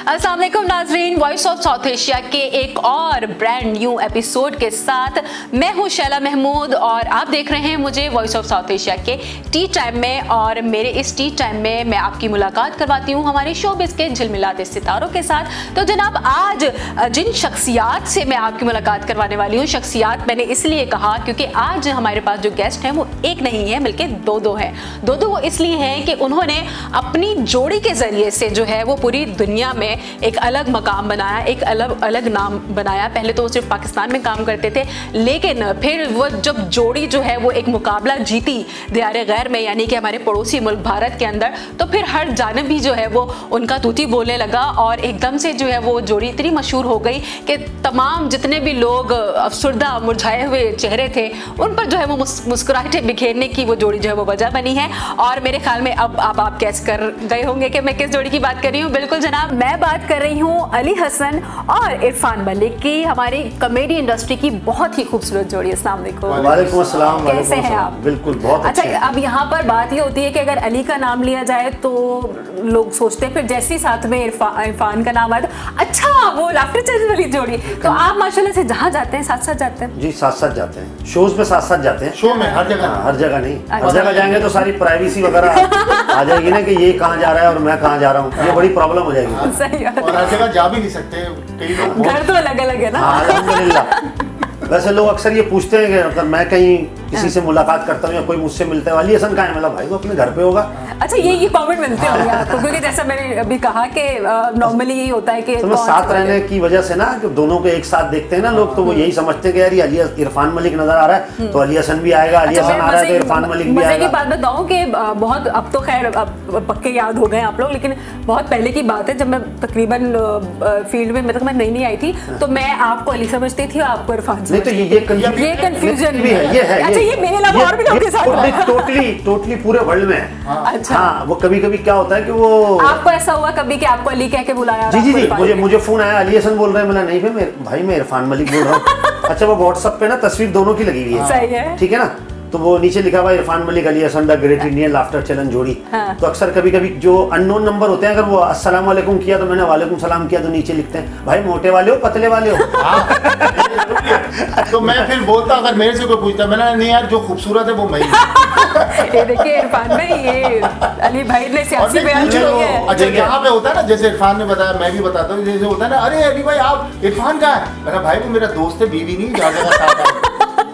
अस्सलाम वालेकुम नाज़रीन, वॉइस ऑफ साउथ एशिया के एक और ब्रांड न्यू एपिसोड के साथ मैं हूं शैला महमूद और आप देख रहे हैं मुझे वॉइस ऑफ साउथ एशिया के टी टाइम में। और मेरे इस टी टाइम में मैं आपकी मुलाकात करवाती हूं हमारे शोबिज़ के झिलमिलाते सितारों के साथ। तो जनाब, आज जिन शख्सियात से मैं आपकी मुलाकात करवाने वाली हूँ, शख्सियात मैंने इसलिए कहा क्योंकि आज हमारे पास जो गेस्ट हैं वो एक नहीं है बल्कि दो हैं। दो वो इसलिए हैं कि उन्होंने अपनी जोड़ी के ज़रिए से जो है वो पूरी दुनिया में एक अलग मकाम बनाया, एक अलग नाम बनाया। पहले तो वो सिर्फ पाकिस्तान में काम करते थे, लेकिन फिर वो जब जोड़ी जो है वो एक मुकाबला जीती दियारे गैर में, यानी कि हमारे पड़ोसी मुल्क भारत के अंदर, तो फिर हर जानब भी जो है वो उनका तूती बोलने लगा और एकदम से जो है वो जोड़ी इतनी मशहूर हो गई कि तमाम जितने भी लोग अफसरदा मुरझाए हुए चेहरे थे उन पर जो है वो मुस्कुराहटें बिखेरने की वो जोड़ी जो है वो वजह बनी है। और मेरे ख्याल में अब आप कैस कर गए होंगे कि मैं किस जोड़ी की बात कर रही हूँ। बिल्कुल जनाब, मैं बात कर रही हूँ अली हसन और इरफान मलिक की, हमारी कॉमेडी इंडस्ट्री की बहुत ही खूबसूरत जोड़ी। अस्सलाम वालेकुम। वालेकुम अस्सलाम। कैसे हैं आप? बिल्कुल बहुत अच्छा। अब यहाँ पर बात ये होती है कि अगर अली का नाम लिया जाए तो लोग सोचते हैं, फिर जैसे ही साथ में इरफान का नाम आता है, अच्छा वो लाफ्टर चैनल वाली जोड़ी। तो आप माशाल्लाह से जहाँ जाते हैं साथ साथ जाते हैं? जी साथ साथ जाते हैं, शोज पे साथ साथ जाते हैं। शो में हर जगह नहीं, हर जगह जाएंगे तो सारी प्राइवेसी वगैरह आ जाएगी ना कि ये कहाँ जा रहा है और मैं कहाँ जा रहा हूँ, ये बड़ी प्रॉब्लम हो जाएगी। सही है। और हर जगह जा भी नहीं सकते, कई लोग घर तो अलग अलग है ना। अल्हम्दुलिल्लाह। वैसे लोग अक्सर ये पूछते हैं कि अगर मैं कहीं किसी से मुलाकात करता हूँ या कोई मुझसे मिलता है, अली हसन कहाँ है, मतलब भाई वो अपने घर पे होगा। अच्छा, ये कमेंट मिलते होंगे आपको, क्योंकि जैसा मैंने अभी कहा कि नॉर्मली यही होता है कि तो साथ रहने की वजह से ना कि दोनों को एक साथ देखते हैं ना लोग, तो वो यही समझते हैं कि यार ये अली इरफान मलिक नजर आ रहा है तो अली हसन भी आएगा, अली हसन आ रहा है तो इरफान मलिक भी आएगा। की बात बताऊं कि बहुत, अब तो खैर पक्के याद हो गए आप लोग, लेकिन बहुत पहले की बात है जब मैं तकरीबन फील्ड में मतलब मैं नई आई थी, तो मैं आपको अली समझती थी और आपको इरफान समझती थी। ये कंफ्यूजन भी है। अच्छा, ये मेरे अलावा और भी लोग के साथ टोटली पूरे वर्ल्ड में है। अच्छा। हाँ, वो कभी क्या होता है कि वो आपको ऐसा हुआ कभी कि आपको अली कह के बुलाया? जी, मुझे फोन आया, अली हसन बोल रहे हैं। मैंने नहीं भाई मैं इरफान मलिक बोल रहा हूँ। अच्छा, वो व्हाट्सएप पे ना तस्वीर दोनों की लगी हुई है। सही है, ठीक है ना। तो वो नीचे लिखा हुआ Irfan Malik Ali Hasan the great Indian laughter challenge जोड़ी। तो अक्सर कभी जो अननोन नंबर होते हैं, अगर वो अस्सलाम वालेकुम किया तो मैंने वालेकुम सलाम किया, तो नीचे लिखते हैं भाई मोटे वाले हो पतले वाले हो। तो मैं फिर बोलता, अगर मेरे से कोई पूछता, मैंने नहीं यार जो खूबसूरत है वो मैं ही। ये देखिए इरफान भाई, ये अली भाई ने सियासी बयान शुरू किया है। अच्छा, यहाँ पे होता है ना, जैसे इरफान ने बताया, मैं भी बताता हूँ, जैसे होता है ना, अरे अली भाई आप इरफान का है, मेरा भाई वो मेरा दोस्त है, बीवी नहीं, जगह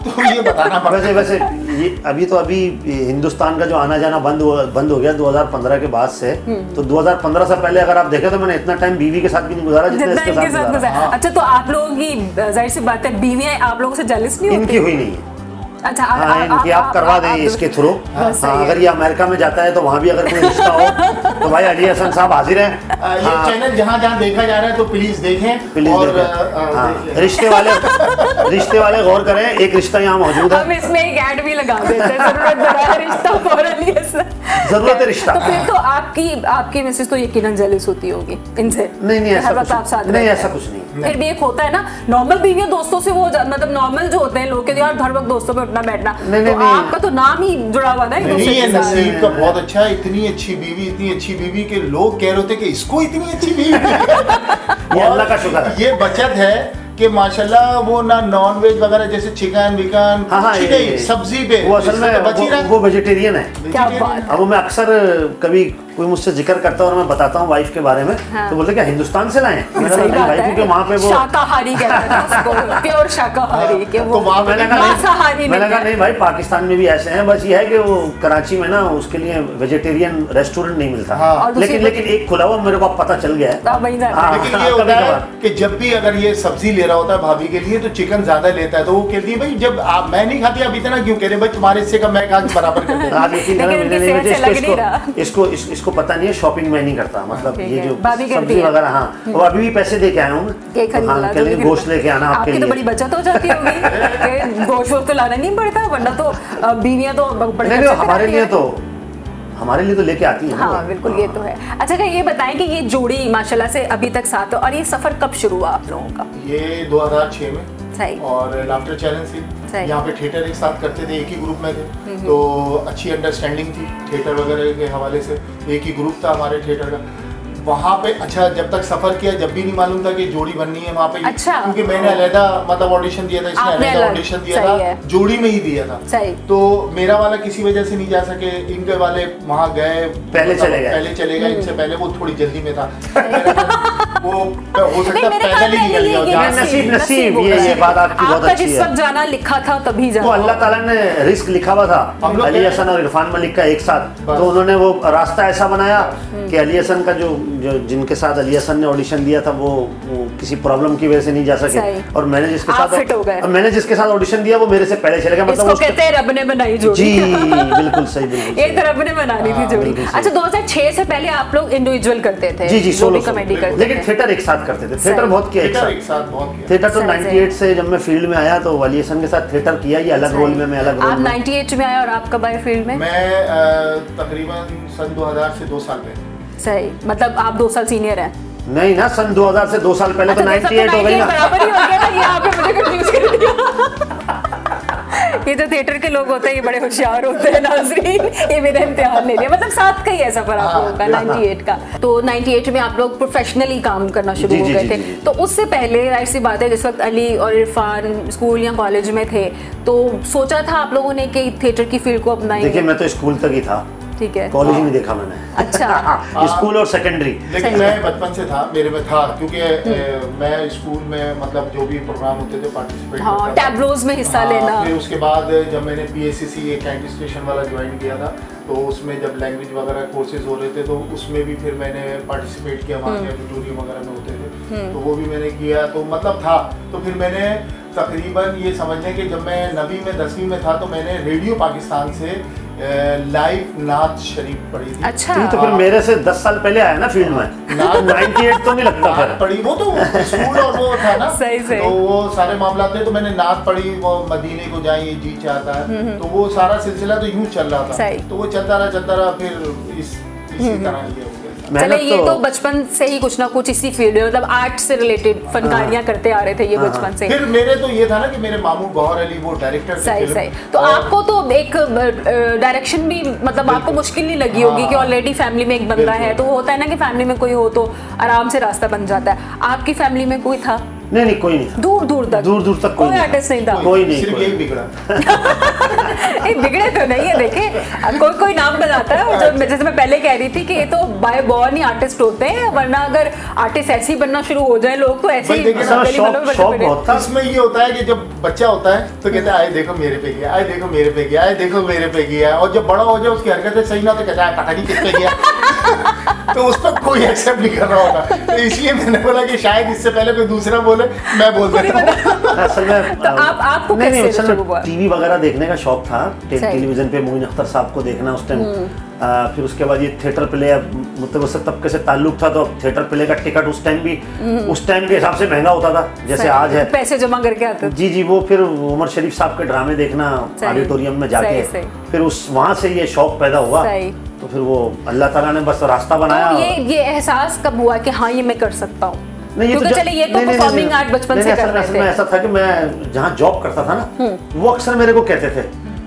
तो ये बताना पड़ता है। वैसे ये अभी हिंदुस्तान का जो आना जाना बंद हो गया 2015 के बाद से। तो 2015 से पहले अगर आप देखें तो मैंने इतना टाइम बीवी के साथ भी नहीं गुजारा जितना इसके साथ गुजारा। अच्छा, तो आप लोगों की जाहिर सी बात है बीवियां आप लोगों से जेलस नहीं होती? इनकी हुई नहीं है। अच्छा, इनकी आप करवा दें इसके थ्रू। अगर ये अमेरिका में जाता है तो वहाँ भी अगर कोई रिश्ता हो तो भाई अली हसन साहब हाजिर हैं। ये चैनल जहाँ देखा जा रहा है तो प्लीज देखें और रिश्ते वाले गौर करें, एक रिश्ता यहाँ मौजूद है। हम इसमें एक ऐड भी लगा देते हैं, जरूरत है रिश्ता। तो फिर तो आपकी मिसेस तो यकीनन जेलस होती होगी इनसे? नहीं, ऐसा कुछ नहीं। फिर भी एक होता है ना, नॉर्मल बीवियां दोस्तों से वो मतलब नॉर्मल जो होते हैं लोग के यार हर वक्त दोस्तों पे उठना बैठना, नहीं, आपका तो नाम ही जुड़ा हुआ ना। नहीं, नसीब का बहुत अच्छा है, इतनी अच्छी बीवी के लोग कह रहे थे कि इसको इतनी अच्छी बीवी। ये अल्लाह का शुक्र है, ये बचत है कि माशाल्लाह वो ना नॉन वेज वगैरह जैसे चिकन विकन सब्जी पे वो असल में वो वेजिटेरियन है। क्या बात। अब मैं अक्सर कभी कोई मुझसे जिक्र करता है और मैं बताता हूँ वाइफ के बारे में, तो बोलते क्या हिंदुस्तान से लाए? क्योंकि वहाँ पे वो शाकाहारी प्योर शाकाहारी के वो। मैंने कहा नहीं भाई, पाकिस्तान में भी ऐसे हैं, बस ये है कि वो कराची में ना उसके लिए वेजिटेरियन रेस्टोरेंट नहीं मिलता। लेकिन एक खुला हुआ मेरे को पता चल गया है। लेकिन ये होता है कि जब भी अगर ये सब्जी ले रहा होता है भाभी के लिए तो चिकन ज्यादा लेता है, तो वो कहती है भाई जब आप मैं नहीं खाती आप इतना क्यों कह रहे, भाई तुम्हारे हिस्से का मैं बराबर कर देता हूं। इसको पता नहीं है, शॉपिंग में नहीं करता, मतलब ये जो सब्जी वगैरह। हाँ, वो अभी भी पैसे दे के आया हूँ, गोश्त लेके आना आपके लिए। तो बड़ी बचत हो जाती होगी, गोश्त तो लाना नहीं पड़ता, वरना तो बीवियां तो हमारे लिए तो लेके आती है। हाँ बिल्कुल, ये तो है। अच्छा, ये बताएं कि ये जोड़ी माशाल्लाह से अभी तक साथ है, और ये सफर कब शुरू हुआ आप लोगों का? ये 2006 में। सही। और लाफ्टर चैलेंज थी, यहाँ पे थिएटर एक साथ करते थे, एक ही ग्रुप में थे, तो अच्छी अंडरस्टैंडिंग थी थिएटर वगैरह के हवाले से, एक ही ग्रुप था हमारे थिएटर का। वहाँ पे अच्छा जब तक सफर किया जब भी नहीं मालूम था कि जोड़ी बननी है वहाँ पे। अच्छा। क्योंकि मैंने अलग मतलब ऑडिशन दिया था, इसने अलग ऑडिशन दिया था, जोड़ी में ही दिया था। सही। तो मेरा वाला किसी वजह से नहीं जा सके, इनके वाले वहाँ गए, पहले चले गए, इनसे पहले वो थोड़ी जल्दी में था। वो हो सकता है पैदल ही निकल गया। नसीब ये बात आपकी बहुत अच्छी है। जिस वक्त जाना लिखा था तभी जाना। वो अल्लाह ताला ने रिस्क लिखा हुआ था अली हसन और इरफान मलिक का एक साथ, तो उन्होंने वो रास्ता ऐसा बनाया कि अली हसन का जो जिनके साथ अली हसन ने ऑडिशन दिया था वो किसी प्रॉब्लम की वजह से नहीं जा सके, और मैंने जिसके साथ ऑडिशन दिया वो मेरे से पहले चले गया। मतलब कहते हैं रब ने बनाई जोड़ी। जी बिल्कुल सही, बिल्कुल ये तो रब ने बनानी थी जोड़ी। अच्छा 2006 से पहले आप लोग इंडिविजुअल करते थे? जी सोलो कॉमेडी करते थे, लेकिन थिएटर एक साथ करते थे। थिएटर बहुत किया एक साथ थिएटर तो 98 से जब मैं फील्ड में आया तो अली हसन के साथ थिएटर किया, ये अलग रोल में, मैं अलग रोल में। आप 98 में आए और आप कब आए फील्ड में? मैं तकरीबन सन 2000 से 2 साल पहले। सही, मतलब आप 2 साल सीनियर हैं? नहीं ना, सन 2000 से 2 साल पहले तो 98 हो गई ना। बराबर ही हो गया था, यहाँ पे मुझे कंफ्यूज कर दिया। ये जो थिएटर के लोग होते हैं ये बड़े होशियार होते हैं नाज़रीन, ये मेरा इम्तिहान ले लिया। मतलब साथ का ही है सफर आप लोगों का 98 का। तो 98 में आप लोग प्रोफेशनली काम करना शुरू हो गए थे, तो उससे पहले जाहिर सी बात है जिस वक्त अली और इरफान स्कूल या कॉलेज में थे तो सोचा था आप लोगों ने कि थिएटर की फील्ड को अपनाएंगे? देखिए मैं तो स्कूल तक ही था, ठीक है, कॉलेज नहीं देखा मैंने। अच्छा। स्कूल और सेकेंडरी। लेकिन मैं बचपन से था, मेरे में था, क्योंकि मैं स्कूल में मतलब जो भी प्रोग्राम होते थे पार्टिसिपेट करता था, टैब्लोज में हिस्सा लेना। फिर उसके बाद जब मैंने PSCC एक कैंटी स्टेशन वाला ज्वाइन किया था तो उसमें जब लैंग्वेज वगैरह कोर्सेज हो रहे थे तो उसमें भी फिर मैंने पार्टिसिपेट किया, वहाँ के ऑडिटोरियम वगैरह में होते थे तो वो भी मैंने किया, तो मतलब था। तो फिर मैंने तकरीबन ये समझ लें कि जब मैं 9वीं में 10वीं में था तो मैंने रेडियो पाकिस्तान से लाइव नात शरीफ पढ़ी थी। अच्छा। तो फिर मेरे से 10 साल पहले आया ना फील्ड में, 98 तो नहीं लगता फिर पढ़ी, वो तो स्कूल और वो था ना। सही। तो वो सारे मामला थे, तो मैंने नात पढ़ी, वो मदीने को जाए ये जी चाहता है, तो वो सारा सिलसिला तो यूं चल रहा था, तो वो चलता रहा फिर इसी तरह ये चले। ये तो बचपन से ही कुछ ना कुछ इसी फील्ड में, मतलब आर्ट से रिलेटेड फनकारियां करते आ रहे थे ये बचपन से। फिर मेरे तो ये था ना कि मेरे मामू गौहर अली वो डायरेक्टर थे। सही। तो आपको तो एक डायरेक्शन भी मतलब आपको मुश्किल नहीं लगी होगी कि ऑलरेडी फैमिली में एक बंदा है, तो होता है ना कि फैमिली में कोई हो तो आराम से रास्ता बन जाता है। आपकी फैमिली में कोई था? नहीं कोई नहीं था। दूर दूर तक कोई आर्टिस्ट नहीं था। कोई नहीं, सिर्फ यही बिगड़ा। बिगड़े तो नहीं है, देखे कोई नाम बनाता है। जो जैसे मैं पहले कह रही थी कि ये तो बाय बॉर्न ही आर्टिस्ट होते हैं, वरना अगर आर्टिस्ट ऐसे ही बनना शुरू हो जाए लोग तो ऐसे ही। इसमें ये होता है कि जब बच्चा होता है तो कहता है आए देखो मेरे पे गया, आए देखो मेरे पे गया, आए देखो मेरे पे गया, और जब बड़ा हो जाए उसकी हरकतें सही ना तो कहता है पता नहीं किस पे गया। तो उस पर कोई एक्सेप्ट नहीं कर रहा होता, तो इसलिए मैंने बोला कि शायद इससे पहले कोई दूसरा बोले मैं बोल देता हूँ। असल में तो आपको कैसे टीवी वगैरह देखने का शौक था, टेलीविजन पे मोइन अख्तर साहब को देखना उस टाइम। फिर उसके बाद ये थिएटर प्ले, मतलब उससे तबके से ताल्लुक था, तो थिएटर प्ले का टिकट उस टाइम के हिसाब से महंगा होता था जैसे आज है, पैसे जमा करके आते। जी वो फिर उमर शरीफ साहब के ड्रामे देखना ऑडिटोरियम में जाके, फिर उस वहाँ से ये शौक पैदा हुआ। तो फिर वो अल्लाह ताला ने बस रास्ता बनाया। तो ये एहसास कब हुआ कि हाँ ये मैं कर सकता हूँ? नहीं, तो चले ये तो परफॉर्मिंग आर्ट बचपन से कर रहे थे। ऐसा था कि मैं जहाँ जॉब करता था ना, वो अक्सर मेरे को कहते थे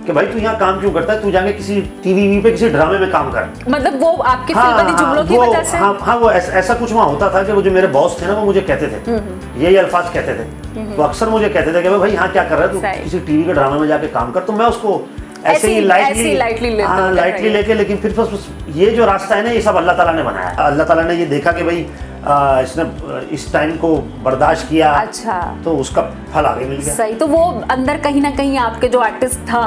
कि भाई तू यहाँ काम क्यों करता है, तू जाके किसी टीवी पे किसी ड्रामे में काम कर। मतलब वो आपके फिल्मी जुमलों की वजह से? हाँ वो ऐसा कुछ वहाँ होता था कि वो जो मेरे बॉस थे ना वो मुझे कहते थे, यही अल्फाज कहते थे। तो अक्सर मुझे कहते थे कि भाई यहाँ क्या कर रहा है तू, किसी टीवी के ड्रामे में जाके काम कर। तो मैं उसको ऐसे ही लाइटली लेके, लेकिन फिर ये जो रास्ता है ना ये सब अल्लाह ताला ने बनाया। अल्लाह ताला ने ये देखा कि भाई इसने इस टाइम को बर्दाश्त किया, अच्छा, तो उसका फल आगे मिल गया। सही। तो वो अंदर कहीं ना कहीं आपके जो आर्टिस्ट था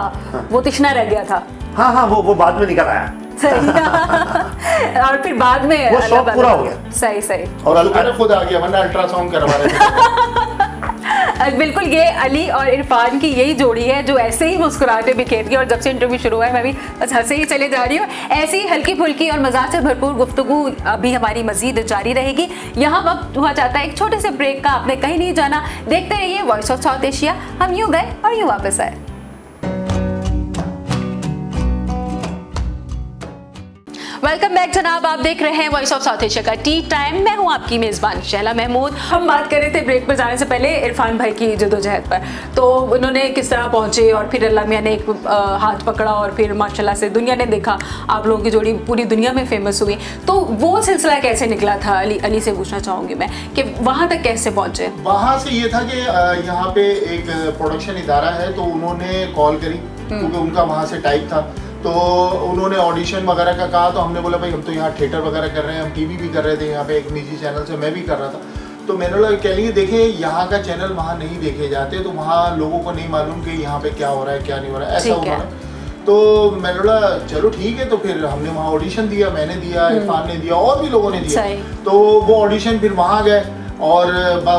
वो तिश्ना रह गया था। हाँ वो बाद में निकल आया। सही। और फिर बाद में वो शौक पूरा हो गया। सही। और खुद आ गया, वरना अल्ट्रासाउंड करवा रहे थे। बिल्कुल, ये अली और इरफान की यही जोड़ी है जो ऐसे ही मुस्कुराते बिखेरती है, और जब से इंटरव्यू शुरू हुआ है मैं भी बस हंसे ही चले जा रही हूँ। ऐसी ही हल्की फुल्की और मजाक से भरपूर गुफ्तगू अभी हमारी मजीद जारी रहेगी। यहाँ वक्त हुआ चाहता है एक छोटे से ब्रेक का, आपने कहीं नहीं जाना, देखते रहिए वॉइस ऑफ साउथ एशिया। हम यूँ गए और यूँ वापस आए। वेलकम बैक जनाब, आप देख रहे हैं वॉइस ऑफ साउथ एशिया का टी टाइम। मैं हूं आपकी मेजबान शैला महमूद। हम बात कर रहे थे ब्रेक पर जाने से पहले इरफान भाई की जदोजहद पर, तो उन्होंने किस तरह पहुंचे और फिर अल्लाह मियां ने एक हाथ पकड़ा और फिर माशाल्लाह से दुनिया ने देखा, आप लोगों की जोड़ी पूरी दुनिया में फेमस हुई। तो वो सिलसिला कैसे निकला था? अली से पूछना चाहूँगी मैं कि वहाँ तक कैसे पहुँचे? वहाँ से ये था कि यहाँ पे एक प्रोडक्शन इदारा है, तो उन्होंने कॉल करी क्योंकि उनका वहाँ से टाइप था, तो उन्होंने ऑडिशन वगैरह का कहा। तो हमने बोला भाई हम तो यहाँ थिएटर वगैरह कर रहे हैं, हम टीवी भी कर रहे थे यहाँ पे एक निजी चैनल से, मैं भी कर रहा था। तो मैंने बोला कह लिए देखे यहाँ का चैनल वहाँ नहीं देखे जाते, तो वहाँ लोगों को नहीं मालूम कि यहाँ पे क्या हो रहा है क्या नहीं हो रहा है, ऐसा उन्होंने। तो मैंने बोला चलो ठीक है। तो फिर हमने वहाँ ऑडिशन दिया, मैंने दिया, इरफान ने दिया और भी लोगों ने दिया। तो वो ऑडिशन फिर वहाँ गए और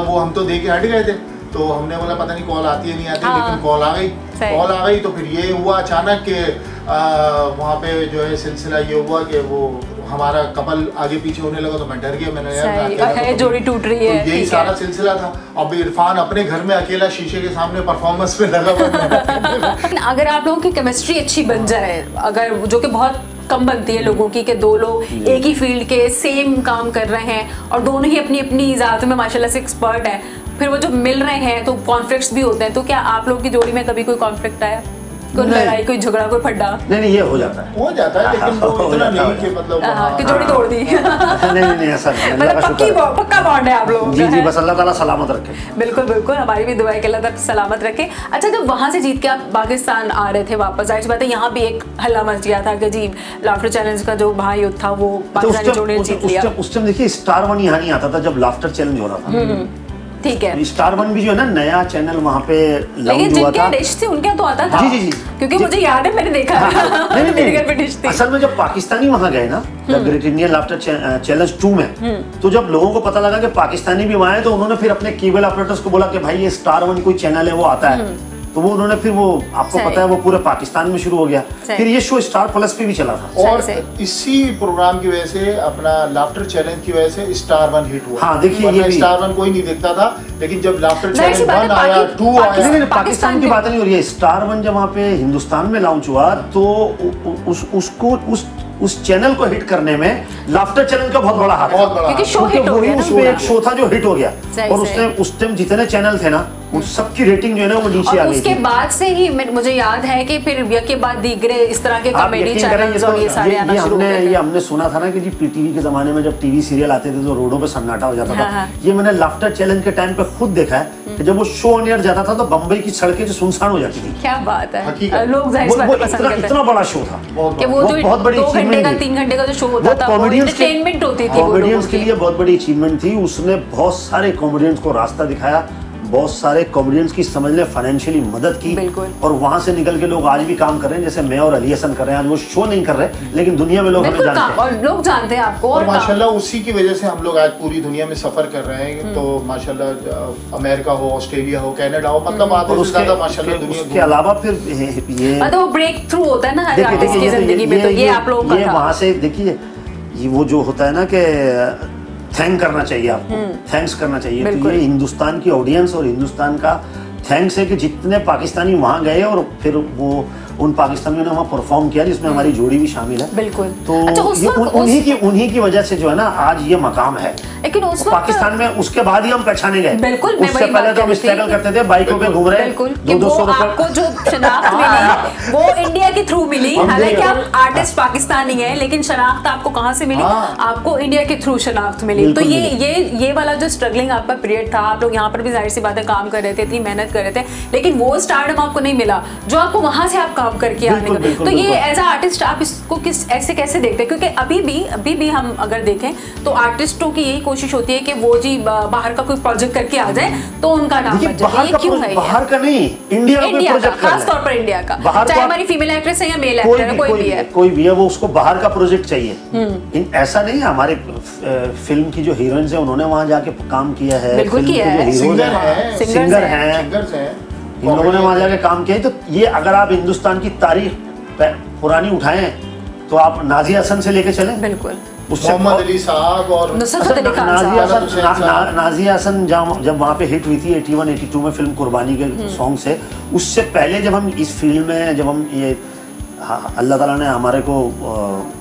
वो हम तो दे के हट गए थे। तो हमने बोला पता नहीं कॉल आती है नहीं आती, लेकिन कॉल आ गई। तो फिर ये हुआ अचानक कि वहाँ पे जो है सिलसिला ये हुआ कि वो हमारा कपल आगे पीछे होने लगा। तो मैं डर गया, मैंने यार जोड़ी टूट रही है। तो यही सारा सिलसिला था। अब इरफान अपने घर में अकेला शीशे के सामने परफॉर्मेंस में लगा हुआ। अगर आप लोगों की केमिस्ट्री अच्छी बन जाए, अगर जो कि बहुत कम बनती है लोगों की, कि दो लोग एक ही फील्ड के सेम काम कर रहे हैं और दोनों ही अपनी अपनी ज़ात में माशाल्लाह से एक्सपर्ट हैं, फिर वो जब मिल रहे हैं तो कॉन्फ्लिक्ट्स भी होते हैं। तो क्या आप लोगों की जोड़ी में कभी कोई कॉन्फ्लिक्ट आया, कोई लड़ाई, कोई झगड़ा, कोई फड्डा? नहीं, ये हो जाता है लेकिन वो इतना नहीं कि मतलब कि जोड़ी तोड़ दी। नहीं ऐसा नहीं, मतलब पक्का बॉन्ड है आप लोगों का। जी बस अल्लाह ताला सलामत रखे। बिल्कुल, हमारी भी दुआ है कि अल्लाह ताला सलामत रखे। अच्छा, जब वहाँ से जीत के आप पाकिस्तान आ रहे थे वापस, जाहिर सी बात है यहाँ भी एक हल्ला मच गया था कि जी लाफ्टर चैलेंज का जो महायुद्ध था वो पाकिस्तानी जोड़ी ने जीत लिया। उस टाइम देखिए स्टार वन यहाँ नहीं आता था जब लाफ्टर चैलेंज हो रहा था। ठीक है, स्टार वन भी जो है ना नया चैनल वहाँ पे लॉन्च हुआ था। डिश थी उनके तो आता था। जी क्योंकि मुझे याद है मैंने देखा मेरे घर पे डिश थी। असल में जब पाकिस्तानी वहाँ गए ना, जब ग्रेट इंडियन लाफ्टर चैलेंज 2 में, तो जब लोगों को पता लगा कि पाकिस्तानी भी वहाँ है, तो उन्होंने फिर अपने केबल ऑपरेटर्स को बोला कि भाई ये स्टार वन कोई चैनल है वो आता है। तो वो उन्होंने फिर वो आपको पता है वो पूरे पाकिस्तान में शुरू हो गया। फिर ये शो स्टार प्लस पे भी चला था और इसी प्रोग्राम की वजह से अपना लाफ्टर चैलेंज की वजह से स्टार वन हिट हुआ। हाँ देखिए, ये भी स्टार वन कोई नहीं देखता था, लेकिन जब लाफ्टर चैलेंज 1 आया 2 आया, नहीं पाकिस्तान की बात नहीं हो रही है। स्टार वन जब वहाँ पे हिंदुस्तान में लॉन्च हुआ तो उस चैनल को हिट करने में लाफ्टर चैनल का बहुत बड़ा हाथ है, क्योंकि वही उसमें एक शो था जो हिट हो गया। और उस टाइम जितने चैनल थे ना उन सबकी रेटिंग जो है ना वो नीचे आ गई। उसके बाद से ही मुझे याद है कि फिर के बाद दीगरे इस तरह के कॉमेडी चैनल्स और ये सारे आना शुरू हो गए थे। ये हमने सुना था ना कि जी पीटीवी के जमाने में जब टीवी सीरियल आते थे तो रोडों पे सन्नाटा हो जाता था। ये मैंने लाफ्टर चैलेंज के टाइम पे खुद देखा है कि जब वो शो ऑन एयर जाता था तो बम्बई की सड़कें जो सुनसान हो जाती थी। क्या बात है, लोग इतना बड़ा शो था कि वो जो 2 घंटे का 3 घंटे का जो शो होता था वो एंटरटेनमेंट होती थी। कॉमेडियंस के लिए बहुत बड़ी अचीवमेंट थी। उसने बहुत सारे कॉमेडियंस को रास्ता दिखाया, बहुत सारे कॉमेडियंस की समझ ले फाइनेंशियली मदद की, और वहां से निकल के लोग आज भी काम कर रहे हैं। जैसे मैं और अली हसन कर रहे हैं, आज वो शो नहीं कर रहे लेकिन दुनिया में लोग हमें जानते हैं और लोग जानते हैं आपको। और माशाल्लाह उसी की वजह से हम लोग आज पूरी दुनिया में सफर कर रहे हैं। तो माशाल्लाह अमेरिका हो, ऑस्ट्रेलिया हो, कनाडा हो, मतलब आधे से ज्यादा माशाल्लाह दुनिया के अलावा फिर ये मतलब ब्रेक थ्रू होता है ना हर आर्टिस्ट की जिंदगी में। तो ये आप लोगों का था। वहां से देखिए ये वो जो होता है ना कि थैंक करना चाहिए आपको, थैंक्स करना चाहिए। तो ये हिंदुस्तान की ऑडियंस और हिंदुस्तान का थैंक्स है कि जितने पाकिस्तानी वहाँ गए और फिर वो उन पाकिस्तानियों ने वहाँ परफॉर्म किया जिसमें हमारी जोड़ी भी शामिल है। बिल्कुल। तो उन्हीं की वजह से जो है ना आज ये मकाम है। लेकिन उस पाकिस्तान में उसके बाद ही हम पहचाने गए। बिल्कुल, उससे पहले तो हम स्ट्रगल करते थे, बाइकों पे घूम रहे, 200 रुपए। आपको जो शनाख्त मिली वो इंडिया के थ्रू मिली। हालांकि आप आर्टिस्ट पाकिस्तानी हैं, लेकिन शनाख्त आपको कहाँ से मिली? आपको इंडिया के थ्रू शनाख्त मिली। तो ये वाला जो स्ट्रगलिंग आपका पीरियड था, आप लोग यहाँ पर भी जाहिर सी बात है काम कर रहे थे, इतनी मेहनत कर रहे थे, लेकिन वो स्टारडम आपको नहीं मिला जो आपको वहां से आप काम करके आने का। तो ये एज अ आर्टिस्ट आप इसको ऐसे कैसे देखते हैं? क्योंकि अभी भी हम अगर देखें तो आर्टिस्टों की यही कोशिश होती है कि वो जी बाहर का कोई प्रोजेक्ट करके आ जाए तो उनका नाम बच जाए। ये क्यों है? बाहर का नहीं, इंडिया का, खास तौर पर इंडिया का, चाहे हमारी फीमेल एक्ट्रेस है या मेल एक्टर है, कोई भी है, वो उसको बाहर का प्रोजेक्ट चाहिए। ऐसा नहीं है, हमारे फिल्म की जो हीरोइंस है उन्होंने वहां जाके काम किया है, बिल्कुल किया है, सिंगर हैं, इन लोगों ने वहां जाके काम किया है। तो ये अगर आप हिंदुस्तान की तारीख पुरानी उठाएं तो आप नाज़िया हसन से लेके चलें, बिल्कुल मोहम्मद अली साहब और नाज़िया हसन जब वहाँ पे हिट हुई थी 81-82 में फिल्म कुर्बानी के सॉन्ग से, उससे पहले जब हम इस फील्ड में जब हम ये अल्लाह ताला ने हमारे को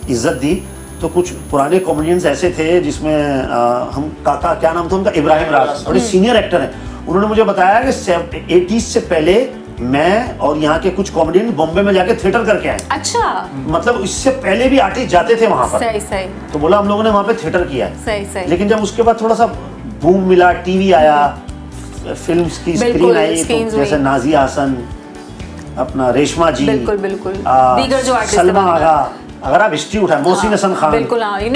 इज्जत दी तो कुछ पुराने कॉमेडियंस ऐसे थे जिसमें हम काका क्या नाम था उनका, इब्राहिम राज, बड़े सीनियर एक्टर हैं। उन्होंने मुझे बताया कि 80s से पहले मैं और यहाँ के कुछ कॉमेडियन बॉम्बे में जाके थिएटर करके आए। अच्छा, मतलब इससे पहले भी आर्टिस्ट जाते थे वहाँ पर। सही सही। तो बोला हम लोगों ने वहाँ पे थिएटर किया है। सही सही। लेकिन जब उसके बाद थोड़ा सा बूम मिला, टीवी आया, फिल्म्स की स्क्रीन आई, तो जैसे नाजिया हसन, अपना रेशमा जी, बिल्कुल बिल्कुल, दीगर जो आर्टिस्ट, सलमा आगा, अगर आप हिस्ट्री उठाएं, मोहसिन हसन खान,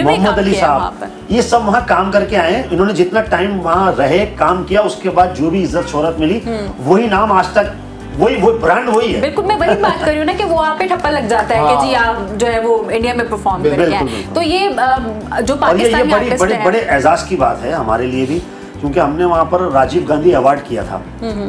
मोहम्मद अली साहब, ये सब वहाँ काम करके आए। इन्होंने जितना टाइम वहाँ रहे, काम किया, उसके बाद जो भी इज्जत शोहरत मिली, वही नाम आज तक, वही ब्रांड वही है। बिल्कुल, मैं वही बात कर रही हूँ ना कि वो आप पे ठप्पा लग जाता है कि जी आप जो है वो इंडिया में परफॉर्म करके आए। तो ये जो पाकिस्तानी आर्टिस्ट हैं, बड़े एजाज की बात है हमारे लिए भी, क्योंकि हमने वहाँ पर राजीव गांधी अवार्ड किया था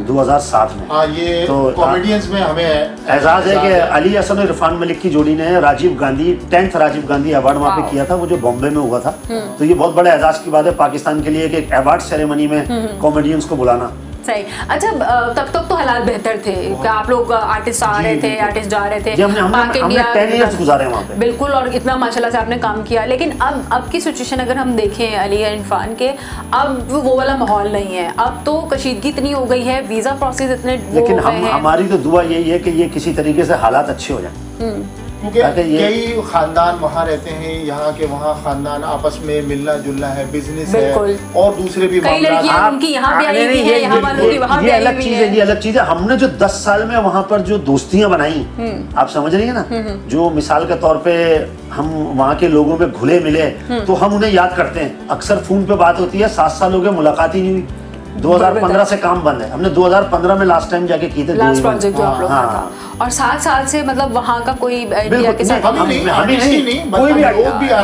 2007 में। हाँ, ये तो कॉमेडियंस में हमें एजाज है कि अली हसन और इरफान मलिक की जोड़ी ने राजीव गांधी 10th राजीव गांधी अवार्ड वहाँ पे किया था, वो जो बॉम्बे में हुआ था। तो ये बहुत बड़ा एजाज की बात है पाकिस्तान के लिए कि एक अवार्ड सेरेमनी में कॉमेडियंस को बुलाना। सही। अच्छा, तब तक तो हालात बेहतर थे कि आप लोग आर्टिस्ट आ रहे थे, आर्टिस्ट जा रहे थे, हमने 10 इयर्स गुजारे वहाँ पे। बिल्कुल, और इतना माशाल्लाह से आपने काम किया। लेकिन अब की सिचुएशन अगर हम देखें अली इरफान के, अब वो वाला माहौल नहीं है। अब तो कशीदगी इतनी हो गई है, वीजा प्रोसेस इतने, लेकिन हमारी तो दुआ यही है कि ये किसी तरीके से हालात अच्छे हो जाए, क्योंकि कई खानदान वहाँ रहते हैं, यहाँ के वहाँ खानदान आपस में मिलना जुलना है, बिजनेस है, और दूसरे भी कई लड़कियां उनकी यहाँ भी आई हुई हैं, यहाँ वालों की वहाँ भी आई हुई हैं। ये अलग चीज है। हमने जो 10 साल में वहाँ पर जो दोस्तियां बनाई, आप समझ रही है ना, जो मिसाल के तौर पे हम वहाँ के लोगों में घुले मिले, तो हम उन्हें याद करते हैं। अक्सर फोन पे बात होती है, 7 साल हो गए मुलाकात ही नहीं हुई। 2015 से काम बंद है। हमने 2015 में लास्ट टाइम जाके की थी लास्ट प्रोजेक्ट जो आप लोगों का था, और 7 साल से मतलब वहाँ का कोई इंडिया के साथ कोई भी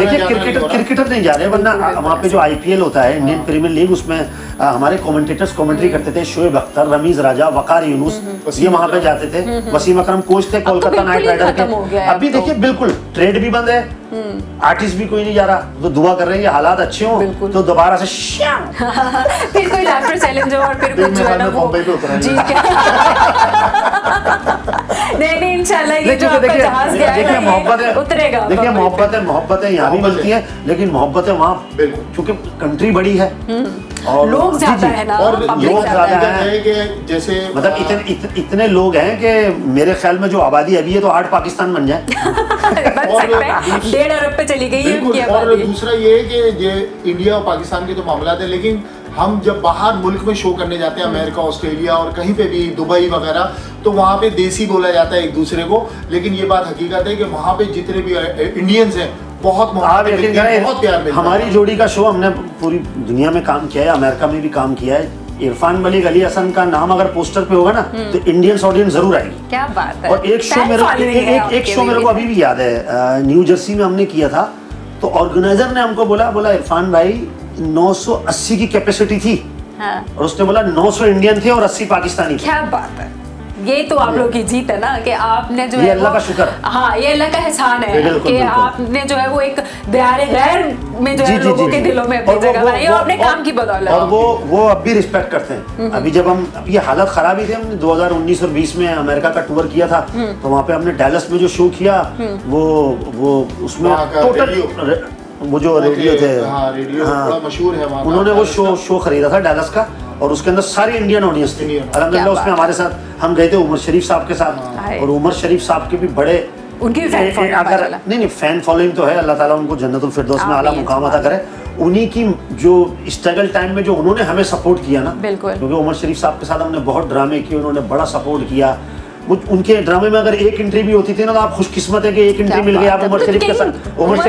देखिए क्रिकेटर नहीं जा रहे, वरना वहाँ पे जो IPL होता है, इंडियन प्रीमियर लीग, उसमें हमारे कमेंटेटर्स कमेंट्री करते थे, शोएब अख्तर, रमीज राजा, वकार यूनुस, ये वहाँ पे जाते थे। वसीम अकरम कोच थे कोलकाता नाइट राइडर के। अभी देखिए बिल्कुल ट्रेड भी बंद है, आर्टिस्ट भी कोई नहीं जा रहा। तो दुआ कर रहे हैं ये हालात अच्छे हों तो दोबारा से फिर कोई लाफ्टर चैलेंज और फिर कुछ जो है ना वो जी नहीं इंशाल्लाह ये जो आपका जहाज गया है मोहब्बत है, उतरेगा। देखिए मोहब्बतें यहाँ भी मिलती हैं, लेकिन मोहब्बतें वहाँ क्योंकि कंट्री बड़ी है और लोग ज्यादा है ना, और लोग ज्यादा है कि जैसे मतलब इतने लोग हैं कि मेरे ख्याल में जो आबादी अभी है तो 8 पाकिस्तान बन जाए। 1.5 अरब पे चली गई है उनकी आबादी। और दूसरा ये है कि ये इंडिया और पाकिस्तान के तो मामला है, लेकिन हम जब बाहर मुल्क में शो करने जाते हैं, अमेरिका, ऑस्ट्रेलिया और कहीं पे भी, दुबई वगैरह, तो वहाँ पे देसी बोला जाता है एक दूसरे को। लेकिन ये बात हकीकत है कि वहाँ पे जितने भी इंडियंस हैं बहुत प्यार मिलता है। हमारी जोड़ी का शो हमने पूरी दुनिया में काम किया है, अमेरिका में भी काम किया है। इरफान मलिक, अली हसन का नाम अगर पोस्टर पे होगा ना तो इंडियंस ऑडियंस जरूर आएगी। क्या बात है। और एक शो मेरे को अभी भी याद है, न्यू जर्सी में हमने किया था। तो ऑर्गेनाइजर ने हमको बोला इरफान भाई 980 की कैपेसिटी थी, और उसने बोला 900 इंडियन थे और 80 पाकिस्तानी थे। क्या बात है, ये तो आप लोग की जीत है ना कि आपने जो है अल्लाह का शुक्र। हाँ, ये अल्लाह का एहसान है कि आपने जो है वो एक दयारे गैर में जो है लोगों के दिलों में अपनी जगह बनाई और अपने काम की बदौलत। और वो अब भी रिस्पेक्ट करते हैं। अभी जब हम ये हालत खराब ही थे, हमने 2019 और 20 में अमेरिका का टूर किया था, तो वहाँ पे हमने डैलस में जो शो किया वो उसमें टोटल वो जो रेडियो थे, बड़ा मशहूर है वहाँ, उन्होंने वो शो खरीदा था डैलस का, और उसके अंदर सारी इंडियन ऑडियंस थी। अल्हम्दुलिल्लाह उसमें हमारे साथ हम गए थे उमर शरीफ साहब के साथ, और उमर शरीफ साहब के भी बड़े उनकी नहीं फैन फॉलोइंग तो है, अल्लाह ताला उनको जन्नतुल फिरदौस में आला मुकाम अता करे। उन्हीं की जो स्ट्रगल टाइम में जो उन्होंने हमें सपोर्ट किया ना, क्योंकि उमर शरीफ साहब के साथ हमने बहुत ड्रामे किए, उन्होंने बड़ा सपोर्ट किया। उनके ड्रामे में अगर एक एंट्री भी होती थी ना तो आप खुशकिस्मत है कि एक एंट्री मिल गई। आप उमर शरीफ के साथ उमर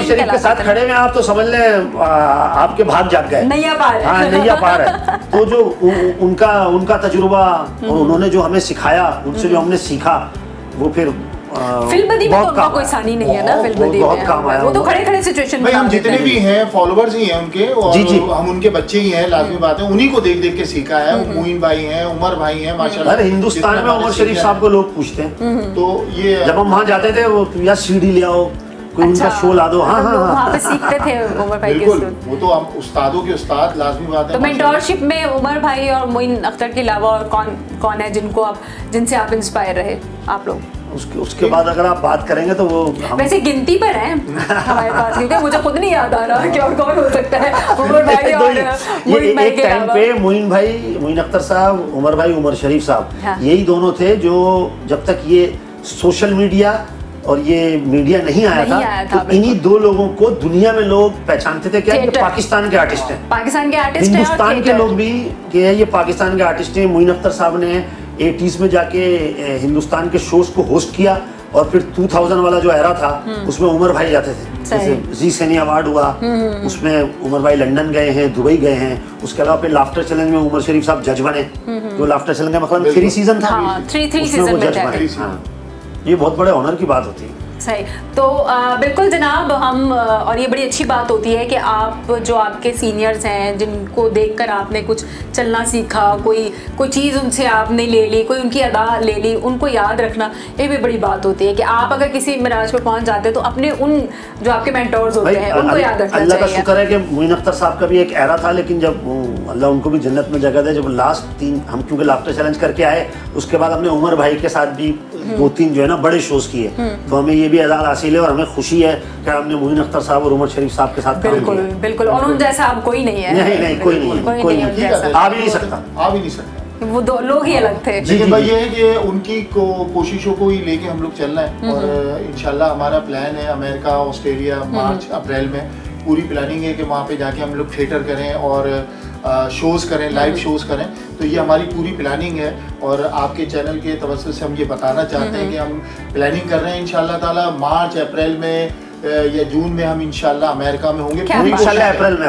शरीफ के साथ खड़े में आप तो समझ लें आपके भाग जाग गए, नैया पार। हाँ, नैया पार है। तो जो उनका तजुर्बा और उन्होंने जो हमें सिखाया, उनसे जो हमने सीखा, वो फिर फिल्म में तो कोई आसानी नहीं है ना। फिल्म बहुत काम आया, वो तो खड़े सिचुएशन में हम जितने भी हैं फॉलोअर्स ही हैं उनके, और हम उनके बच्चे ही हैं, लाजमी बात है, उन्हीं को देख के सीखा है। मुइन भाई हैं, उमर भाई हैं, माशाल्लाह। अरे हिंदुस्तान में उमर शरीफ साहब को लोग पूछते हैं, तो ये जब हम वहाँ जाते थे वो या सीडी ले आओ, कोई उनका शो ला दो। हाँ, वहाँ पे सीखते थे उमर भाई के। वो तो हम उस्तादों के उस्ताद, लाजमी बात है। तो मेंटरशिप में उमर भाई और मोइन अख्तर के अलावा और कौन है जिनसे आप इंस्पायर रहे आप लोग? उसके बाद अगर आप बात करेंगे तो वो वैसे गिनती पर है हमारे पास, क्योंकि मुझे खुद नहीं याद आ रहा कि और कौन हो सकता है उमर भाई और मोइन भाई के टाइम पे मोइन अख्तर साहब, उमर भाई, उमर शरीफ साहब, यही दोनों थे जो जब तक ये सोशल मीडिया और ये मीडिया नहीं आया था तो इन्हीं दो लोगों को दुनिया में लोग पहचानते थे क्या, कि पाकिस्तान के आर्टिस्ट हैं, पाकिस्तान के आर्टिस्ट हैं, हिंदुस्तान के लोग भी कि ये पाकिस्तान के आर्टिस्ट हैं। मोइन अख्तर साहब ने 80s में जाके हिंदुस्तान के शोज को होस्ट किया और फिर 2000 वाला जो एरा था उसमें उमर भाई जाते थे, जैसे जी सैनी अवार्ड हुआ उसमें उमर भाई लंदन गए हैं, दुबई गए हैं। उसके अलावा फिर लाफ्टर चैलेंज में उमर शरीफ साहब जज बने, जो लाफ्टर चैलेंज का मतलब 3 सीजन था, उसमें वो जज बने। ये बहुत बड़े ऑनर की बात होती है। सही। तो बिल्कुल जनाब, हम और ये बड़ी अच्छी बात होती है कि आप जो आपके सीनियर्स हैं जिनको देखकर आपने कुछ चलना सीखा, कोई चीज़ उनसे आपने ले ली, कोई उनकी अदा ले ली, उनको याद रखना, ये भी बड़ी बात होती है कि आप अगर किसी मिराज पे पहुंच जाते हैं तो अपने उन जो आपके मेंटोर्स होते हैं उनको याद रखना चाहिए। अल्लाह का शुक्र है कि मोइन अख्तर साहब का भी एक एरा था, लेकिन जब अल्लाह उनको भी जन्नत में जगह दे, जब लास्ट 3 हम क्योंकि लाफ्टर चैलेंज करके आए, उसके बाद हमने उमर भाई के साथ भी 2-3 जो है ना बड़े शोज किए, तो हमें ये भी एजाज़ हासिल है और हमें खुशी है कि हमने मोइन अख्तर साहब और उमर शरीफ साहब के साथ बिल्कुल बिल्कुल, और उन जैसा अब कोई नहीं है। नहीं कोई नहीं, आ भी नहीं सकता, वो दो लोग ही अलग थे। लेकिन भाई ये है कि उनकी कोशिशों को ही लेके हम लोग चलना है और इंशाल्लाह हमारा प्लान है अमेरिका, ऑस्ट्रेलिया, मार्च अप्रैल में पूरी प्लानिंग है कि वहाँ पे जाके हम लोग थिएटर करें और शोज़ करें, लाइव शोज़ करें। तो ये हमारी पूरी प्लानिंग है और आपके चैनल के तवज्जुह से हम ये बताना चाहते हैं कि हम प्लानिंग कर रहे हैं इंशाल्लाह ताला मार्च अप्रैल में या जून में हम इंशाल्लाह अमेरिका में होंगे। इंशाल्लाह अप्रैल में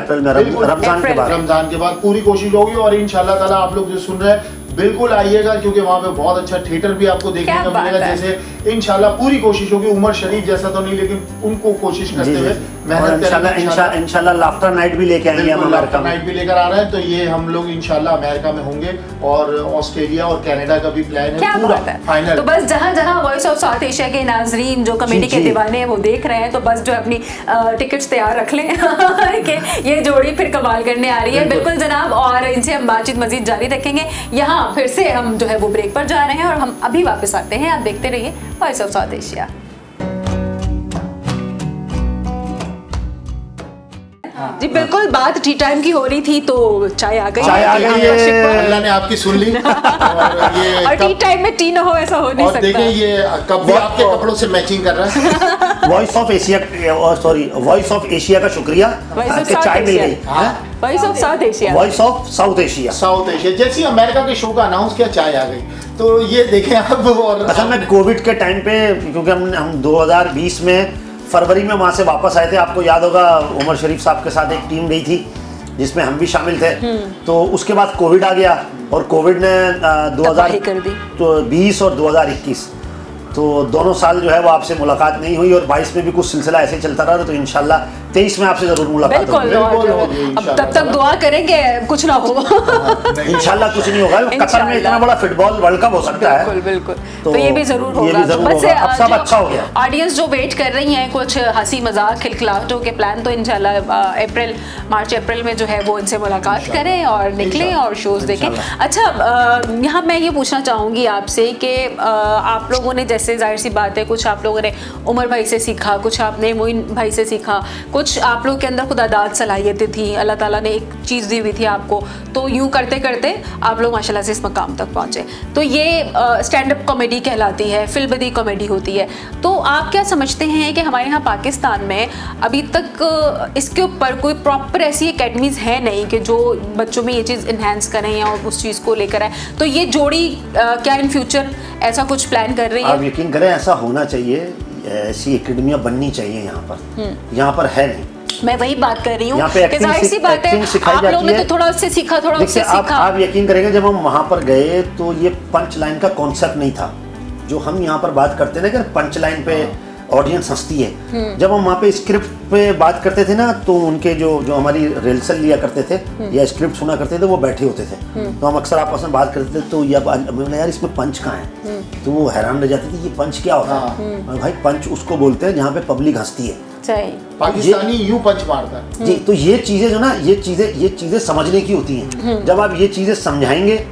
रमजान के बाद पूरी कोशिश होगी और इंशाल्लाह ताला आप लोग जो सुन रहे हैं बिल्कुल आइएगा, क्योंकि वहाँ पे बहुत अच्छा थिएटर भी आपको देखने को मिलेगा। जैसे इंशाल्लाह पूरी कोशिश होगी, उमर शरीफ जैसा तो नहीं लेकिन उनको कोशिश करते हुए मेहनत करेंगे। इंशाल्लाह लाफ्टर नाइट भी लेके आएंगे, हम लाफ्टर नाइट भी लेकर आ रहे हैं। तो ये हम लोग इंशाल्लाह अमेरिका में होंगे और ऑस्ट्रेलिया और कनाडा का भी प्लान है पूरा फाइनल। तो बस जहाँ जहाँ वॉइस ऑफ साउथ एशिया के नाजरीन जो कमेटी के दीवाने हैं वो देख रहे हैं, तो बस जो अपनी टिकट्स तैयार रख लें कि ये जोड़ी फिर कमाल करने आ रही है। बिल्कुल जनाब, और इनसे हम बातचीत मजीद जारी रखेंगे। यहाँ फिर से हम जो है वो ब्रेक पर जा रहे हैं और हम अभी वापस आते हैं। आप देखते रहिए वॉइस ऑफ साउथ एशिया। जी बिल्कुल, बात टी टाइम की हो रही थी तो चाय आ गई है। अल्लाह ने आपकी सुन ली और टी टाइम में टी ना हो ऐसा हो नहीं सकता। देखिए ये कब भी आपके कपड़ों से मैचिंग कर रहा है। वॉइस ऑफ एशिया का शुक्रिया कि चाय मिल गई। Voice of south Asia, voice of south Asia जैसे अमेरिका के शो का अनाउंस किया चाय आ गई, तो ये देखें आप। और असल में कोविड के टाइम पे, क्योंकि हम 2020 में फरवरी में वहाँ से वापस आए थे, आपको याद होगा उमर शरीफ साहब के साथ एक टीम गई थी जिसमें हम भी शामिल थे। तो उसके बाद कोविड आ गया और कोविड ने 2020 और 2021 तो दोनों साल जो है वो आपसे मुलाकात नहीं हुई और 22 में भी कुछ सिलसिला ऐसे ही चलता रहा। तो इंशाल्लाह 23 में आपसे जरूर मुलाकात होगी। अब तब तक दुआ करेंगे कुछ ना हो। इंशाल्लाह कुछ नहीं होगा। कतर में इतना बड़ा फुटबॉल वर्ल्ड कप हो सकता है। बिल्कुल तो ये भी जरूर होगा। अब सब अच्छा हो गया। ऑडियंस जो वेट कर रही है कुछ हंसी मजाक खिलखिलाहटों के प्लान, तो इंशाल्लाह मार्च अप्रैल में जो है वो इनसे मुलाकात करें और निकलें और शोज देखें। अच्छा, यहाँ मैं ये पूछना चाहूँगी आपसे कि आप लोगों ने, जैसे जाहिर सी बात है, कुछ आप लोगों ने उमर भाई से सीखा, कुछ आपने मोइन भाई से सीखा, कुछ आप लोगों के अंदर खुदादाद सलाहियतें थी, अल्लाह ताला ने एक चीज़ दी हुई थी आपको, तो यूँ करते करते आप लोग माशाल्लाह से इस मकाम तक पहुँचे। तो ये स्टैंड अप कॉमेडी कहलाती है, फिल्मबदी कॉमेडी होती है। तो आप क्या समझते हैं कि हमारे यहाँ पाकिस्तान में अभी तक इसके ऊपर कोई प्रॉपर ऐसी एकेडमीज़ है नहीं कि जो बच्चों में ये चीज़ इन्हेंस करें या उस चीज़ को लेकर आए? तो ये जोड़ी क्या इन फ्यूचर ऐसा कुछ प्लान कर रही है? आप यकीन करें, ऐसा होना चाहिए, ऐसी एकेडमियाँ बननी चाहिए यहाँ पर है नहीं। मैं वही बात कर रही हूँ कि जाहिर सी बात है आप लोगों ने तो थोड़ा उससे सीखा, थोड़ा उससे सीखा। आप यकीन करेंगे, जब हम वहाँ पर गए तो ये पंच लाइन का कॉन्सेप्ट नहीं था जो हम यहाँ पर बात करते हैं ना कि पंच लाइन पे ऑडियंस हंसती है। जब हम वहाँ पे स्क्रिप्ट पे बात करते थे ना, तो उनके जो हमारी रिहर्सल लिया करते थे या स्क्रिप्ट सुना करते थे, वो बैठे होते थे। तो हम अक्सर आपस में बात करते थे, तो यार इसमें पंच कहाँ है? तो वो हैरान रह जाते थे, ये पंच क्या होता है? भाई पंच उसको बोलते हैं जहाँ पे पब्लिक हंसती है। पाकिस्तानी यूं पंच मारता है जी। तो ये चीजें जो ना, ये चीजें समझने की होती हैं। जब आप ये चीजें समझाएंगे,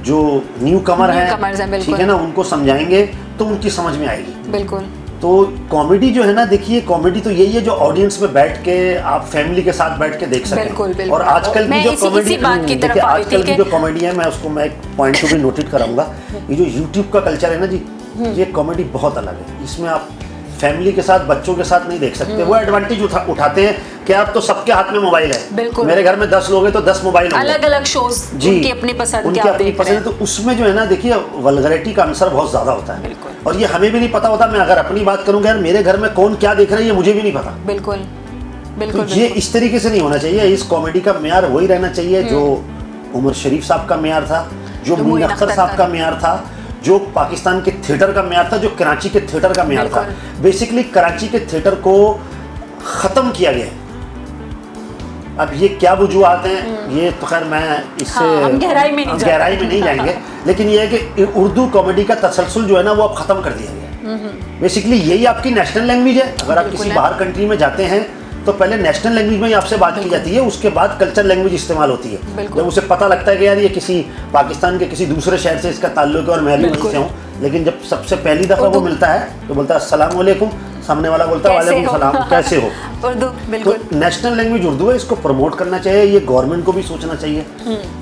जो न्यू कमर है, ठीक है ना, उनको समझाएंगे तो उनकी समझ में आएगी। बिल्कुल। तो कॉमेडी जो है ना, देखिए कॉमेडी तो यही है जो ऑडियंस में बैठ के आप फैमिली के साथ बैठ के देख सकें। बिल्कुल, बिल्कुल। और आजकल की जो कॉमेडी, देखिए आजकल की जो कॉमेडी है, मैं उसको मैं एक पॉइंट को भी नोटिट कराऊंगा, ये जो यूट्यूब का कल्चर है ना जी, ये कॉमेडी बहुत अलग है। इसमें आप फैमिली के साथ, बच्चों के साथ नहीं देख सकते। वो एडवांटेज उठाते हैं कि आप तो सबके हाथ में मोबाइल है, मेरे घर में 10 लोग हैं तो 10 मोबाइल, अलग अलग शोज उनकी अपनी पसंद के आप देख रहे हैं। तो उसमें जो है ना, देखिए वल्गैरिटी का आंसर बहुत ज्यादा होता है, और ये हमें भी नहीं पता होता। मैं अगर अपनी बात करूंगा यार, मेरे घर में कौन क्या देख रहा है ये मुझे भी नहीं पता। बिल्कुल बिल्कुल। तो ये इस तरीके से नहीं होना चाहिए। इस कॉमेडी का मेयार वही रहना चाहिए जो उमर शरीफ साहब का मेयार था, जो मीर अख्तर साहब का मेयार था, जो पाकिस्तान के थिएटर का मेयार था, जो कराची के थिएटर का मेयार था। बेसिकली कराची के थिएटर को खत्म किया गया है। अब ये क्या वजूहात हैं, ये तो खैर मैं इससे हम गहराई में नहीं जाएंगे, लेकिन ये है कि उर्दू कॉमेडी का तसलसल जो है ना, वो अब खत्म कर दिया गया है। बेसिकली यही आपकी नेशनल लैंग्वेज है। अगर आप किसी बाहर कंट्री में जाते हैं तो पहले नेशनल लैंग्वेज में ही आपसे बात की जाती है, उसके बाद कल्चर लैंग्वेज इस्तेमाल होती है। जब उसे पता लगता है कि यार ये किसी पाकिस्तान के किसी दूसरे शहर से इसका ताल्लुक है और मैं भी वहीं से हूँ, लेकिन जब सबसे पहली दफा वो मिलता है तो बोलता है अस्सलाम वालेकुम, सामने वाला बोलता है वालेकुम सलाम, कैसे हो। उर्दू बिल्कुल। तो नेशनल लैंग्वेज उर्दू है, इसको प्रमोट करना चाहिए, ये गवर्नमेंट को भी सोचना चाहिए,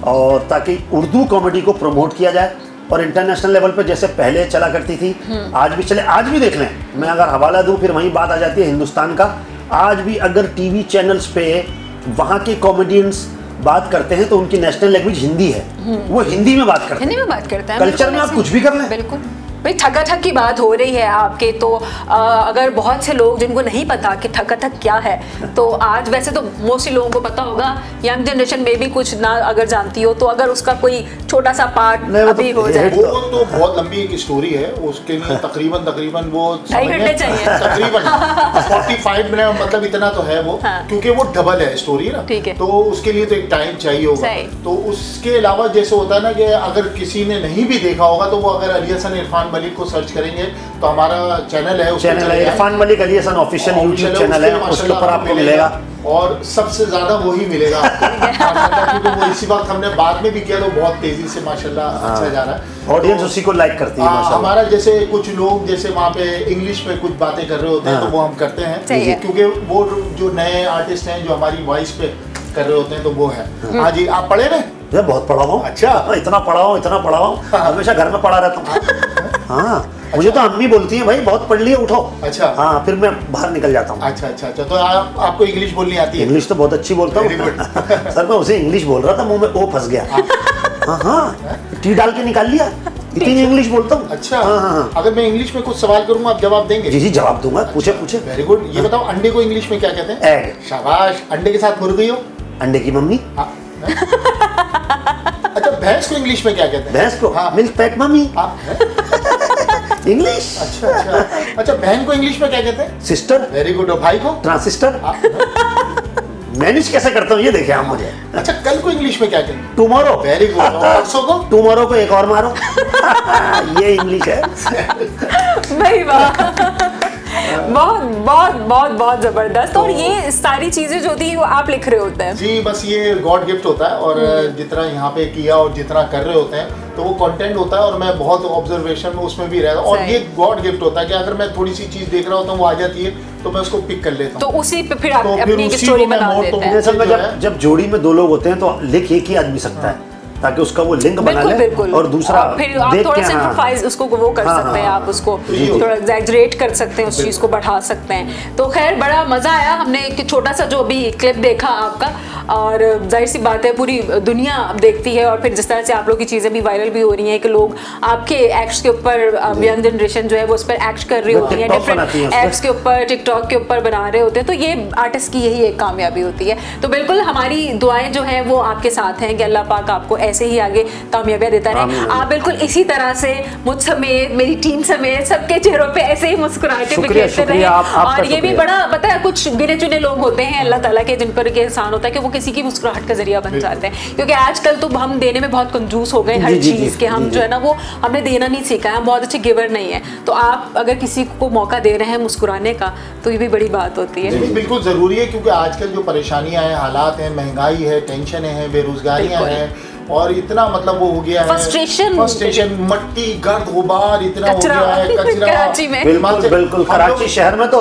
और ताकि उर्दू कॉमेडी को प्रमोट किया जाए। और इंटरनेशनल लेवल पे जैसे पहले चला करती थी, आज भी चले, आज भी देख लें। मैं अगर हवाला दूं फिर वहीं बात आ जाती है हिंदुस्तान का। आज भी अगर टीवी चैनल्स पे वहाँ के कॉमेडियंस बात करते हैं तो उनकी नेशनल लैंग्वेज हिंदी है, वो हिंदी में बात करते हैं। कल्चर में आप कुछ भी कर लें। बिल्कुल भाई, ठकाठक की बात हो रही है आपके, तो अगर बहुत से लोग जिनको नहीं पता कि ठकाठक क्या है, तो आज वैसे तो मोस्टली लोगों को पता होगा, यंग जनरेशन में भी कुछ ना अगर जानती हो, तो अगर उसका कोई छोटा सा पार्ट अभी हो जाए। वो तो बहुत लंबी एक स्टोरी है, उसके लिए तकरीबन वो 2.5 घंटे चाहिए, तकरीबन 45 मिनट, मतलब इतना तो है वो, क्योंकि वो डबल है स्टोरी ना, तो उसके लिए तो एक टाइम चाहिए होगा। तो उसके अलावा जैसे होता है ना कि अगर किसी ने नहीं भी देखा होगा, तो वो अगर अली हसन इरफान मलिक को सर्च करेंगे तो हमारा चैनल है Irfan Malik Ali Hasan official YouTube channel है, उसके ऊपर आपको मिलेगा, और सबसे ज्यादा वही मिलेगा आपको, क्योंकि वो इसी वक्त हमने बाद में भी किया, तो बहुत तेजी से माशाल्लाह अच्छा जा रहा है, ऑडियंस उसी को लाइक करती है माशाल्लाह। हमारा जैसे कुछ लोग जैसे वहाँ पे इंग्लिश में कुछ बातें कर रहे होते हैं, तो वो हम करते हैं, क्योंकि वो जो नए आर्टिस्ट हैं जो हमारी वॉइस पे कर रहे होते हैं, तो वो है। हाँ जी, आप पढ़े ना? बहुत पढ़ा हूँ। अच्छा, इतना पढ़ा हूँ, हमेशा घर में पढ़ा रहता हूँ। हाँ, मुझे तो अम्मी बोलती हैं भाई बहुत पढ़ लिया, उठो। अच्छा। हाँ, फिर मैं बाहर निकल जाता हूँ। अच्छा अच्छा अच्छा, तो आपको इंग्लिश बोलनी आती है? इंग्लिश तो बहुत अच्छी बोलता हूँ सर, मैं उसे इंग्लिश बोल रहा था, मुंह में ओ फंस गया। हाँ, टी डाल के निकाल लिया, इतनी इंग्लिश बोलता हूँ। अच्छा। हाँ। अगर मैं इंग्लिश में कुछ सवाल करूँगा, आप जवाब देंगे? जी जवाब दूंगा। पूछे। Very good. ये बताओ, अंडे को इंग्लिश में क्या कहते हैं? एग। शाबाश। अंडे के साथ मुर्गी हो? अंडे की मम्मी। अच्छा, भैंस को इंग्लिश में क्या कहते हैं? भैंस को मिल्क पैक मम्मी। इंग्लिश। अच्छा, बहन को इंग्लिश में क्या कहते हैं? सिस्टर। Very good. और भाई को? ट्रांसिस्टर। मैनेज कैसे करता हूँ ये देखें आप मुझे। अच्छा, कल को इंग्लिश में क्या कहते हैं? टुमारो। Very good. परसों को? टुमारो को एक और मारो। ये इंग्लिश है भाई, वाह, बहुत बहुत बहुत बहुत जबरदस्त। और ये सारी चीजें जो थी वो आप लिख रहे होते हैं? जी, बस ये गॉड गिफ्ट होता है, और जितना यहाँ पे किया और जितना कर रहे होते हैं, तो वो कंटेंट होता है, और मैं बहुत ऑब्जर्वेशन में उसमें भी रहता हूँ, और ये गॉड गिफ्ट होता है कि अगर मैं थोड़ी सी चीज देख रहा होता हूँ, वो आ जाती है, तो मैं उसको पिक कर लेता हूँ, तो उसी पे फिर आप अपनी स्टोरी बना देते हैं। जब जोड़ी में 2 लोग होते हैं तो लिख एक ही आदमी सकता है, ताकि उसका वो लिंक बना ले, और दूसरा फिर आप थोड़ा सिंपलीफाई उसको वो कर सकते हैं, आप उसको थोड़ा एग्जैजरेट कर सकते हैं, उस चीज को बढ़ा सकते हैं। तो खैर, बड़ा मजा आया, हमने एक छोटा सा जो अभी क्लिप देखा आपका, और जाहिर सी बात है पूरी दुनिया देखती है, और फिर जिस तरह से आप लोग की चीजें भी वायरल भी हो रही हैं कि लोग आपके एक्ट्स के ऊपर, यंग जनरेशन जो है वो उस पर एक्ट कर रही होती है, डिफरेंट एक्ट्स के ऊपर, टिकटॉक के ऊपर बना रहे होते हैं, तो ये आर्टिस्ट की यही एक कामयाबी होती है। तो बिल्कुल हमारी दुआएं जो हैं वो आपके साथ हैं कि अल्लाह पाक आपको ऐसे ही आगे कामयाबियां देता रहे। आप बिल्कुल इसी तरह से मुझ समेत, मेरी टीम समेत, सबके चेहरों पे ऐसे ही मुस्कुराहटें बिखेरते रहे। और ये भी बड़ा पता है, कुछ गिने चुने लोग होते हैं अल्लाह ताला के, जिन पर एहसान होता है कि वो किसी की मुस्कुराहट का जरिया बन जाते हैं, क्योंकि आजकल तो हम देने में बहुत कंजूस हो गए हर चीज के, हम जो है ना वो हमने देना नहीं सीखा है, हम बहुत अच्छे गिवर नहीं है। तो आप अगर किसी को मौका दे रहे हैं मुस्कुराने का, तो ये भी बड़ी बात होती है। बिल्कुल जरूरी है, क्योंकि आजकल जो परेशानियां हैं, हालात हैं, महंगाई है, टेंशन है, बेरोजगारियां हैं, और इतना मतलब वो हो गया है फ्रस्ट्रेशन, मट्टी गर्द गुबार इतना हो गया है, कचरा कराची में बिल्कुल कराची शहर में तो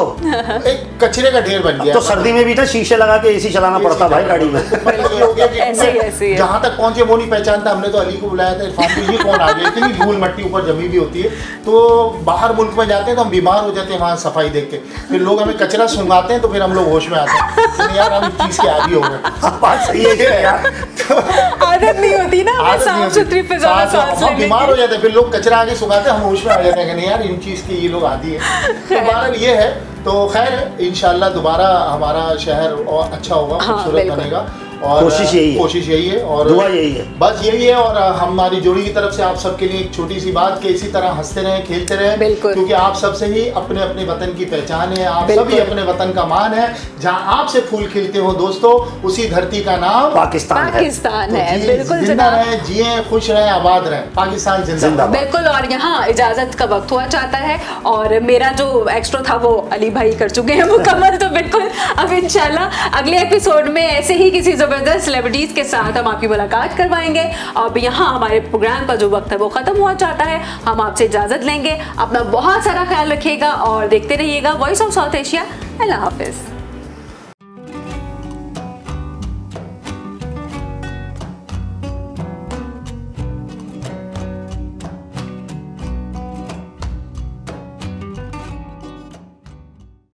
एक कचरे का ढेर बन गया। तो सर्दी में भी ना शीशे लगा के एसी चलाना पड़ता भाई गाड़ी में। जहाँ तक पहुंचे वो नहीं पहचानता, हमने तो अली को बुलाया था, इरफान को, ये कौन आ गया, इतनी धूल मट्टी ऊपर जमी भी होती है। तो बाहर मुल्क में जाते हैं तो हम बीमार हो जाते हैं वहाँ सफाई देख के, फिर लोग हमें कचरा सूंघाते हैं तो फिर हम लोग होश में आते हैं यार हम इस चीज के आदी हो गए। बात सही है यार, आदत नहीं होती ना साफ सुथरी फिजा में सांस लेने की। बीमार हो जाते हैं, फिर लोग कचरा आगे सुखाते हैं, हम होश में आ जाते हैं कि नहीं यार इन चीज की ये लोग आदी है। तो बहरहाल ये है, तो खैर इंशाल्लाह दोबारा हमारा शहर और अच्छा होगा, खूबसूरत बनेगा, और कोशिश यही है और दुआ यही है, बस यही है। और हमारी जोड़ी की तरफ से आप सबके लिए एक छोटी सी बात कि इसी तरह हंसते रहें, खेलते रहें, क्योंकि आप सबसे ही अपने अपने वतन की पहचान है, आप सभी अपने वतन का मान है। जहां आपसे फूल खिलते हो दोस्तों, उसी धरती का नाम पाकिस्तान है। तो बिल्कुल जिंदा रहें, जिए, खुश रहें, आबाद रहें, पाकिस्तान जिंदाबाद। बिल्कुल। और यहाँ इजाजत का वक्त हुआ चाहता है, और मेरा जो एक्स्ट्रा था वो अली भाई कर चुके हैं मुकम्मल। तो बिल्कुल अब इंशाल्लाह अगले एपिसोड में ऐसे ही किसी जबरदस्त सेलिब्रिटीज के साथ हम आपकी मुलाकात करवाएंगे। अब यहाँ हमारे प्रोग्राम का जो वक्त है वो खत्म हुआ चाहता है, हम आपसे इजाजत लेंगे। अपना बहुत सारा ख्याल रखिएगा और देखते रहिएगा voice of south Asia. Allah Hafiz.